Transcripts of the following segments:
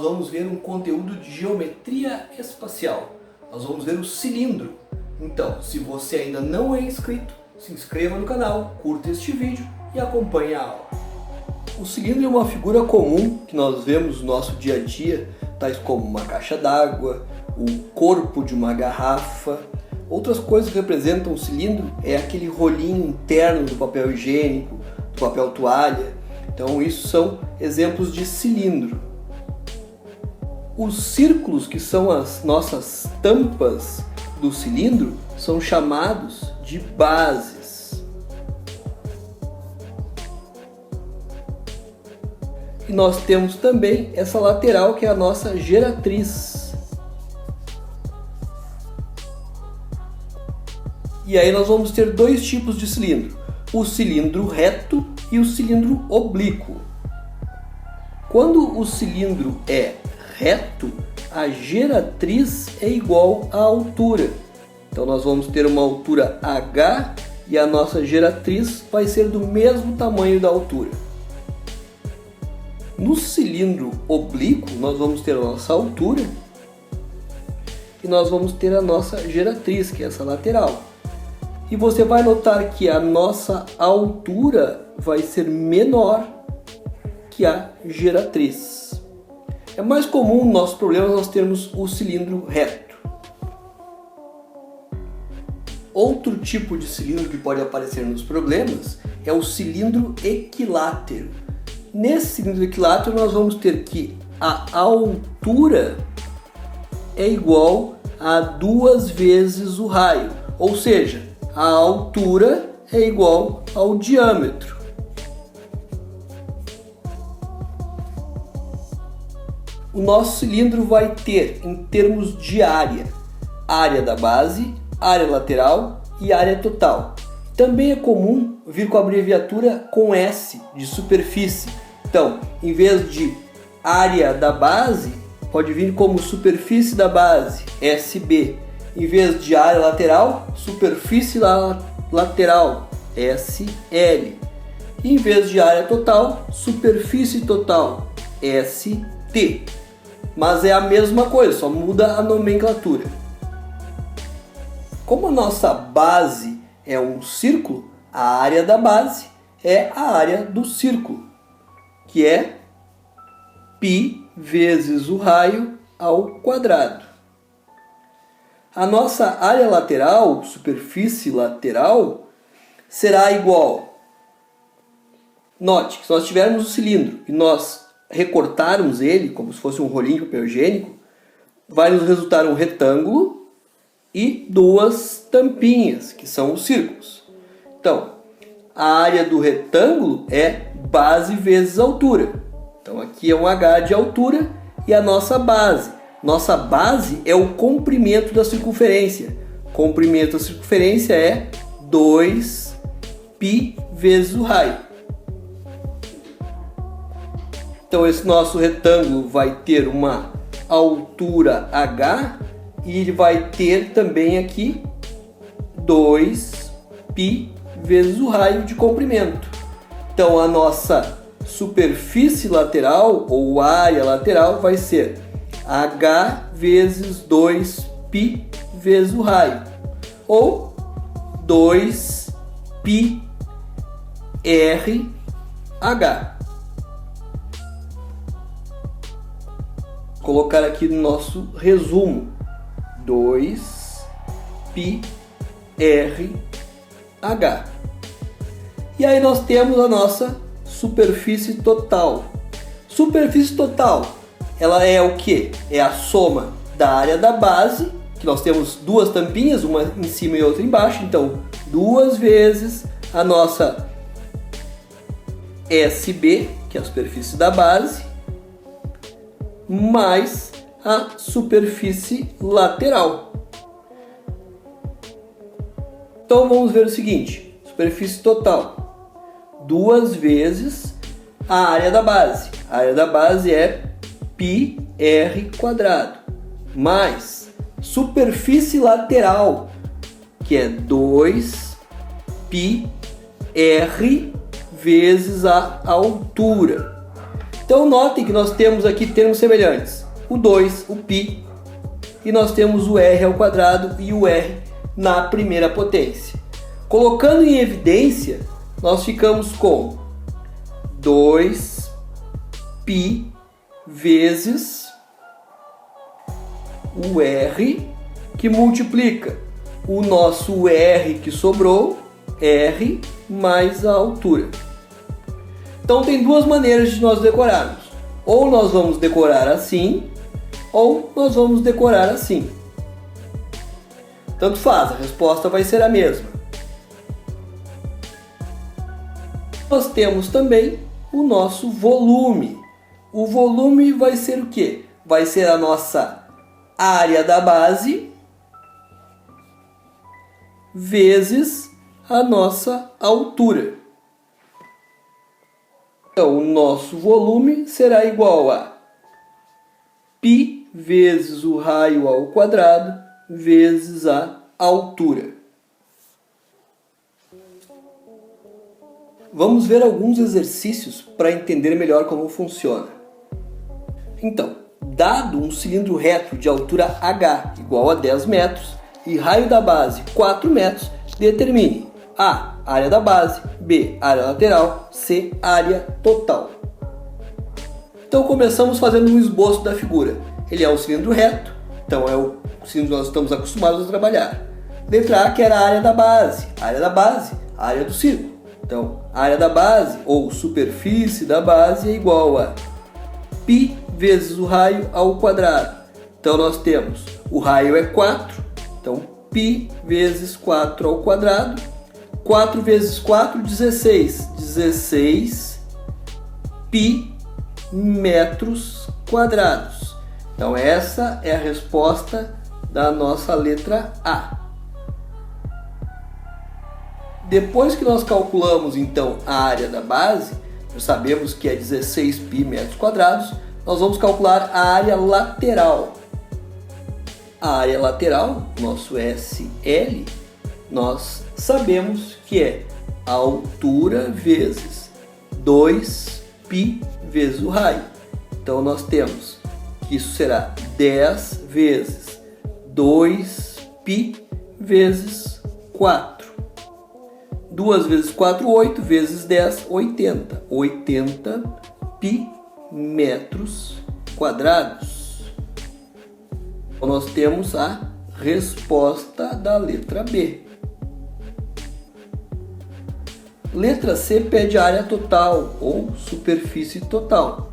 vamos ver um conteúdo de geometria espacial. Nós vamos ver o cilindro. Então, se você ainda não é inscrito, se inscreva no canal, curta este vídeo e acompanhe a aula. O cilindro é uma figura comum que nós vemos no nosso dia a dia, tais como uma caixa d'água, o corpo de uma garrafa. Outras coisas que representam o cilindro é aquele rolinho interno do papel higiênico, do papel toalha. Então isso são exemplos de cilindro. Os círculos, que são as nossas tampas do cilindro, são chamados de bases. E nós temos também essa lateral, que é a nossa geratriz. E aí nós vamos ter dois tipos de cilindro: o cilindro reto e o cilindro oblíquo. Quando o cilindro é reto, a geratriz é igual à altura. Então nós vamos ter uma altura H e a nossa geratriz vai ser do mesmo tamanho da altura. No cilindro oblíquo, nós vamos ter a nossa altura e nós vamos ter a nossa geratriz, que é essa lateral. E você vai notar que a nossa altura vai ser menor que a geratriz. É mais comum no nosso problema nós termos o cilindro reto. Outro tipo de cilindro que pode aparecer nos problemas é o cilindro equilátero. Nesse cilindro equilátero nós vamos ter que a altura é igual a 2 vezes o raio, ou seja, a altura é igual ao diâmetro. O nosso cilindro vai ter, em termos de área da base, área lateral e área total. Também é comum vir com a abreviatura com S, de superfície. Então, em vez de área da base, pode vir como superfície da base, SB. Em vez de área lateral, superfície lateral, SL. E em vez de área total, superfície total, ST. Mas é a mesma coisa, só muda a nomenclatura. Como a nossa base é um círculo, a área da base é a área do círculo, que é π vezes o raio ao quadrado. A nossa área lateral, superfície lateral, será igual. Note que se nós tivermos o cilindro e nós recortarmos ele como se fosse um rolinho de papel higiênico, vai nos resultar um retângulo e duas tampinhas, que são os círculos. Então, a área do retângulo é base vezes altura. Então aqui é um H de altura e a nossa base. Nossa base é o comprimento da circunferência. Comprimento da circunferência é 2π vezes o raio. Então esse nosso retângulo vai ter uma altura H e ele vai ter também aqui 2π vezes o raio de comprimento. Então a nossa superfície lateral ou área lateral vai ser H vezes 2π vezes o raio, ou 2πrh. Colocar aqui no nosso resumo 2πrh. E aí nós temos a nossa superfície total. Superfície total, ela é o que? É a soma da área da base, que nós temos duas tampinhas, uma em cima e outra embaixo, então 2 vezes a nossa SB, que é a superfície da base, mais a superfície lateral. Então vamos ver o seguinte: superfície total, 2 vezes a área da base. A área da base é πr², mais superfície lateral, que é 2πr vezes a altura. Então notem que nós temos aqui termos semelhantes. O 2, o π, e nós temos o r ao quadrado e o r na primeira potência. Colocando em evidência, nós ficamos com 2π vezes o r, que multiplica o nosso r que sobrou, r mais a altura. Então tem duas maneiras de nós decorarmos. Ou nós vamos decorar assim, ou nós vamos decorar assim. Tanto faz, a resposta vai ser a mesma. Nós temos também o nosso volume. O volume vai ser o quê? Vai ser a nossa área da base vezes a nossa altura. Então, o nosso volume será igual a π vezes o raio ao quadrado vezes a altura. Vamos ver alguns exercícios para entender melhor como funciona. Então, dado um cilindro reto de altura h igual a 10 metros e raio da base 4 metros, determine a área da base, b área lateral, c área total. Então começamos fazendo um esboço da figura. Ele é um cilindro reto, então é o cilindro que nós estamos acostumados a trabalhar. Letra A, que era a área da base. A área do círculo. Então, a área da base, ou superfície da base, é igual a π vezes o raio ao quadrado. Então, nós temos o raio é 4, então π vezes 4 ao quadrado. 4 vezes 4, 16. 16 π metros quadrados. Então, essa é a resposta da nossa letra A. Depois que nós calculamos então a área da base, já sabemos que é 16 π metros quadrados, nós vamos calcular a área lateral. A área lateral, nosso SL, nós sabemos que é a altura vezes 2π vezes o raio. Então nós temos que isso será 10 vezes 2π vezes 4. 2 vezes 4, 8, vezes 10, 80. 80 π metros quadrados. Então, nós temos a resposta da letra B. Letra C pede área total ou superfície total.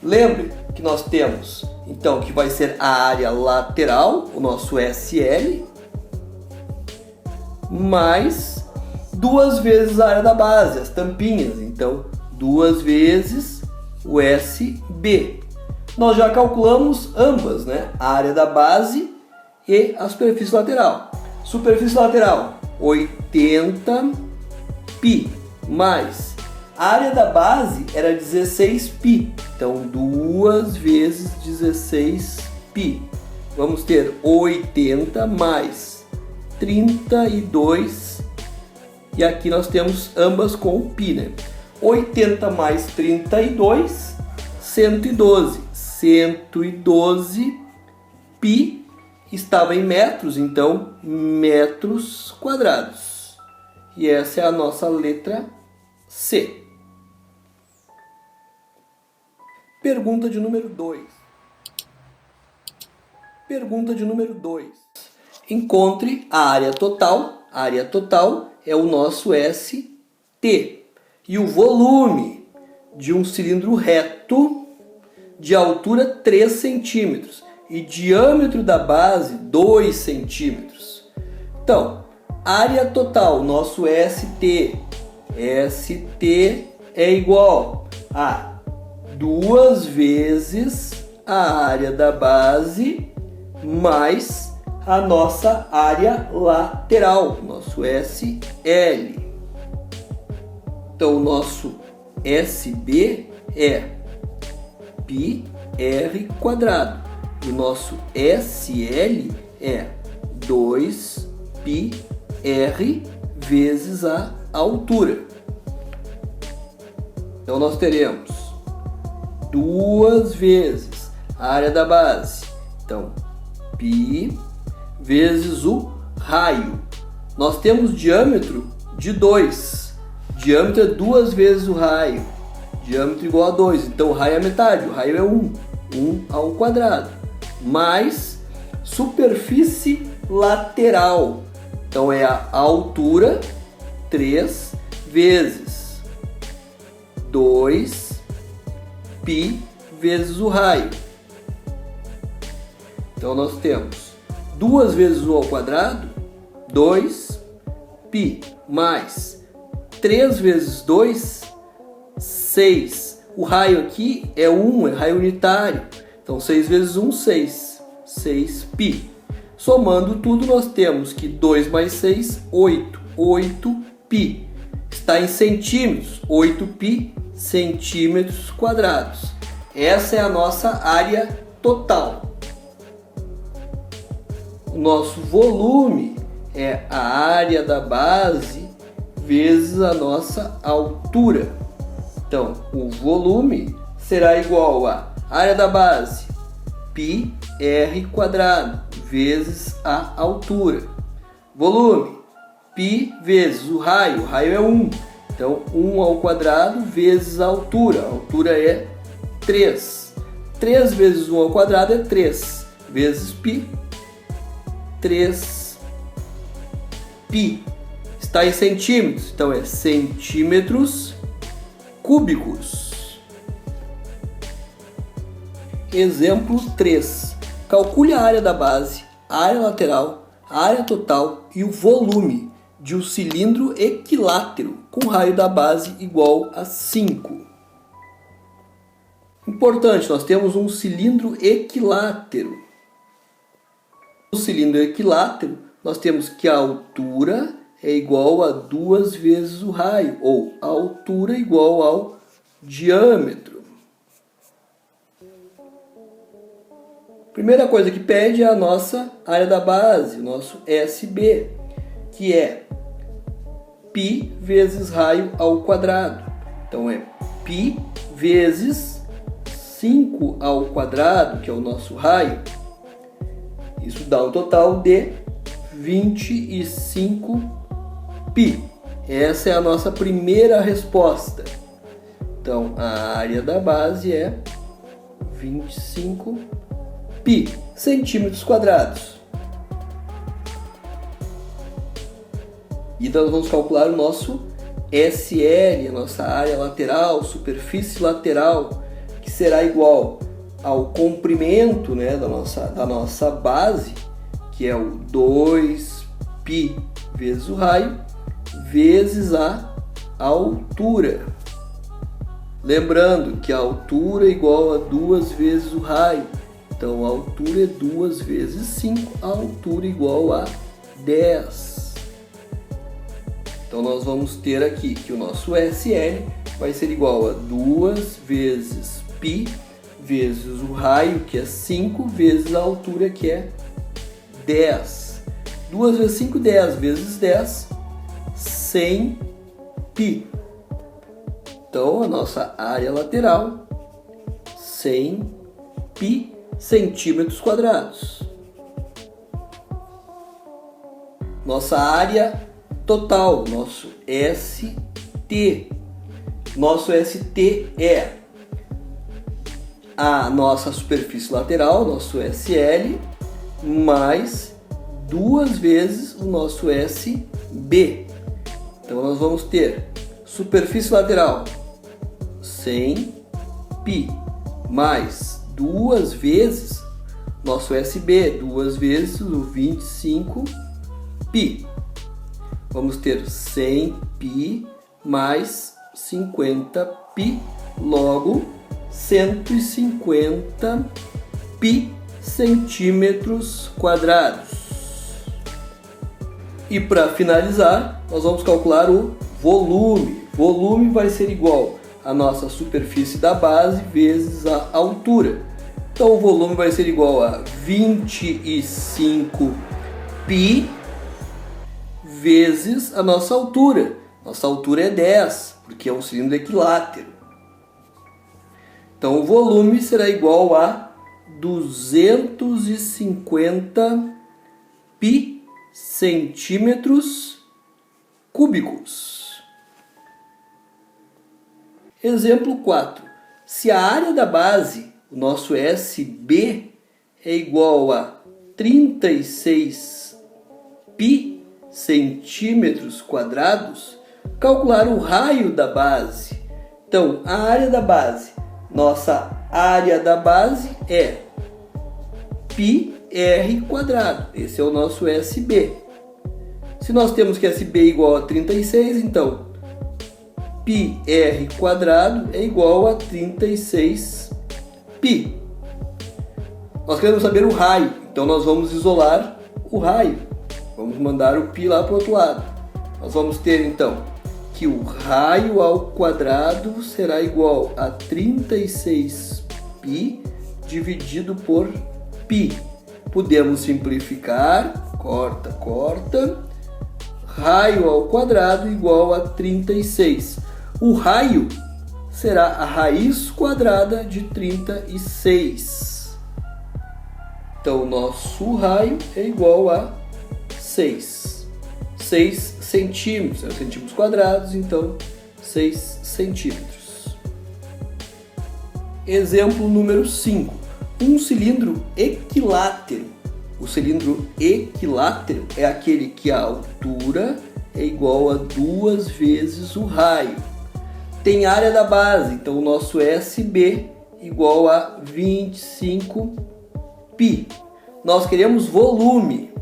Lembre que nós temos, então, que vai ser a área lateral, o nosso SL, mais 2 vezes a área da base, as tampinhas. Então, 2 vezes o SB. Nós já calculamos ambas, né? A área da base e a superfície lateral. Superfície lateral, 80 π, mais a área da base era 16 π. Então, 2 vezes 16 π. Vamos ter 80 mais 32. E aqui nós temos ambas com o π, né? 80 mais 32, 112. 112 π estava em metros, então metros quadrados. E essa é a nossa letra C. Pergunta de número 2. Pergunta de número 2. Encontre a área total. A área total é o nosso ST. E o volume de um cilindro reto de altura 3 centímetros e diâmetro da base 2 centímetros. Então, área total, nosso ST. ST é igual a 2 vezes a área da base mais a nossa área lateral, nosso SL. Então, o nosso SB é πr quadrado. E o nosso SL é 2πr vezes a altura. Então, nós teremos duas vezes a área da base. Então, π vezes o raio. Nós temos diâmetro de 2. Diâmetro é duas vezes o raio. Diâmetro igual a 2. Então, o raio é metade. O raio é 1. 1 ao quadrado. Mais superfície lateral. Então, é a altura 3 vezes 2 π vezes o raio. Então, nós temos 2 vezes 1 ao quadrado, 2 π, mais 3 vezes 2, 6. O raio aqui é 1, é raio unitário. Então, 6 vezes 1, 6. 6π. Somando tudo, nós temos que 2 mais 6, 8. 8π. Está em centímetros. 8π centímetros quadrados. Essa é a nossa área total. O nosso volume é a área da base vezes a nossa altura. Então, o volume será igual a área da base, πr quadrado, vezes a altura. Volume, π vezes o raio é 1. Então, 1 ao quadrado vezes a altura é 3. 3 vezes 1 ao quadrado é 3, vezes π, 3π. Está em centímetros, então é centímetros cúbicos. Exemplo 3. Calcule a área da base, a área lateral, a área total e o volume de um cilindro equilátero com raio da base igual a 5. Importante, nós temos um cilindro equilátero. No cilindro equilátero, nós temos que a altura é igual a 2 vezes o raio, ou a altura igual ao diâmetro. Primeira coisa que pede é a nossa área da base, o nosso SB, que é π vezes raio ao quadrado. Então é π vezes 5 ao quadrado, que é o nosso raio. Isso dá um total de 25π. Essa é a nossa primeira resposta. Então, a área da base é 25π centímetros quadrados. E então, nós vamos calcular o nosso SL, a nossa área lateral, superfície lateral, que será igual ao comprimento, né, da nossa base, que é o 2π vezes o raio, vezes a altura. Lembrando que a altura é igual a 2 vezes o raio. Então, a altura é 2 vezes 5, a altura é igual a 10. Então, nós vamos ter aqui que o nosso SL vai ser igual a 2 vezes π vezes o raio, que é 5, vezes a altura, que é 10. 2 vezes 5, 10, vezes 10, 100π. Então, a nossa área lateral, 100π centímetros quadrados. Nossa área total, nosso ST. Nosso ST é a nossa superfície lateral, nosso SL, mais 2 vezes o nosso SB. Então, nós vamos ter superfície lateral 100π mais 2 vezes nosso SB, 2 vezes o 25π. Vamos ter 100π mais 50π, logo 150π centímetros quadrados. E para finalizar, nós vamos calcular o volume. Volume vai ser igual a nossa superfície da base vezes a altura. Então, o volume vai ser igual a 25π vezes a nossa altura. Nossa altura é 10, porque é um cilindro equilátero. Então o volume será igual a 250 pi centímetros cúbicos. Exemplo 4. Se a área da base, o nosso SB, é igual a 36 pi centímetros quadrados, calcular o raio da base. Então, a área da base, nossa área da base é πr quadrado. Esse é o nosso SB. Se nós temos que SB é igual a 36, então πr quadrado é igual a 36 pi. Nós queremos saber o raio, então nós vamos isolar o raio. Vamos mandar o π lá para o outro lado. Nós vamos ter então que o raio ao quadrado será igual a 36 π dividido por π. Podemos simplificar, corta, corta. Raio ao quadrado igual a 36. O raio será a raiz quadrada de 36. Então, o nosso raio é igual a 6 centímetros. Centímetros quadrados, então 6 centímetros. Exemplo número 5. Um cilindro equilátero. O cilindro equilátero é aquele que a altura é igual a 2 vezes o raio. Tem área da base, então o nosso SB igual a 25 π. Nós queremos volume.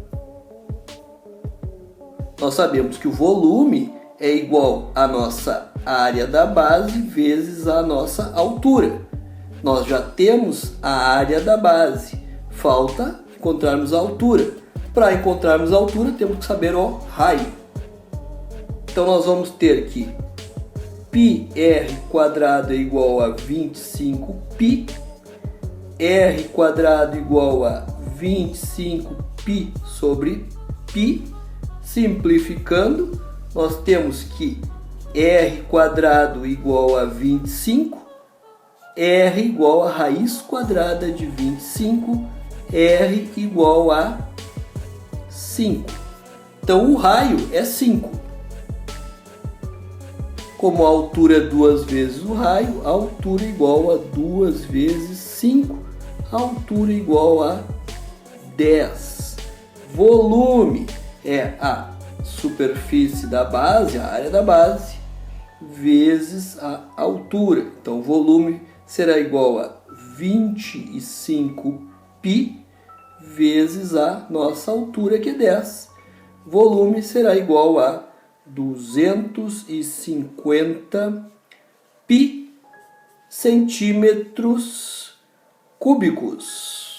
Nós sabemos que o volume é igual à nossa área da base vezes a nossa altura. Nós já temos a área da base. Falta encontrarmos a altura. Para encontrarmos a altura, temos que saber o raio. Então nós vamos ter que πr quadrado é igual a 25 π. R quadrado igual a 25 π sobre π. Simplificando, nós temos que r quadrado igual a 25, r igual a raiz quadrada de 25, r igual a 5. Então o raio é 5. Como a altura é 2 vezes o raio, a altura é igual a 2 vezes 5, a altura é igual a 10. Volume é a superfície da base, a área da base, vezes a altura. Então, o volume será igual a 25 π vezes a nossa altura, que é 10. Volume será igual a 250 π centímetros cúbicos.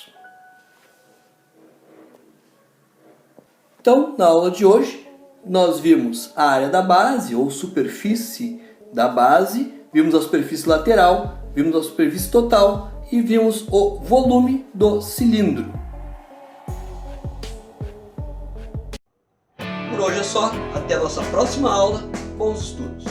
Então, na aula de hoje, nós vimos a área da base, ou superfície da base, vimos a superfície lateral, vimos a superfície total e vimos o volume do cilindro. Por hoje é só, até a nossa próxima aula, bons estudos!